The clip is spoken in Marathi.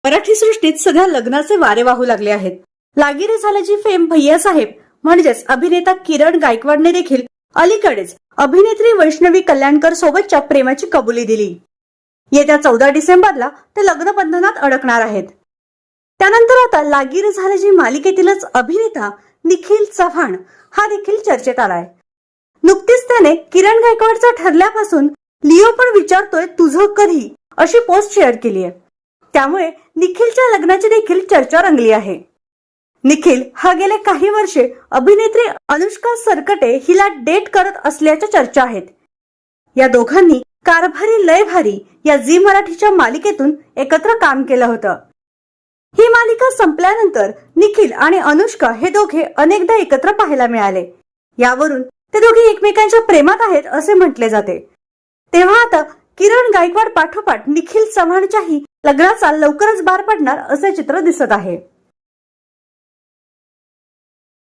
मराठी सृष्टीत सध्या लग्नाचे वारे वाहू लागले आहेत. लागिरी झाल्याची फेम भैयासाहेब म्हणजेच अभिनेता किरण गायकवाडने देखील अलीकडेच अभिनेत्री वैष्णवी कल्याणकर सोबतच्या प्रेमाची कबुली दिली. येत्या 14 डिसेंबरला ते लग्न बंधनात अडकणार आहेत. त्यानंतर आता लागिरी झाल्याची मालिकेतीलच अभिनेता निखिल चव्हाण हा देखील चर्चेत आलाय. नुकतीच त्याने किरण गायकवाडचा ठरल्यापासून लिओ पण विचारतोय तुझं कधी अशी पोस्ट शेअर केली आहे. त्यामुळे निखिलच्या लग्नाची देखील चर्चा रंगली आहे. निखिल हा गेले काही वर्षे अभिनेत्री अनुष्का सरकटे हिला डेट करत असल्याच्या चर्चा आहेत. या दोघांनी कारभारी लय भारी या झी मराठीच्या मालिकेतून एकत्र काम केलं होतं. ही मालिका संपल्यानंतर निखिल आणि अनुष्का हे दोघे अनेकदा एकत्र पाहायला मिळाले. यावरून ते दोघे एकमेकांच्या प्रेमात आहेत असे म्हटले जाते. तेव्हा आता किरण गायकवाड पाठोपाठ निखिल चव्हाणच्याही लग्नाचा लवकरच बार पडणार असे चित्र दिसत आहे.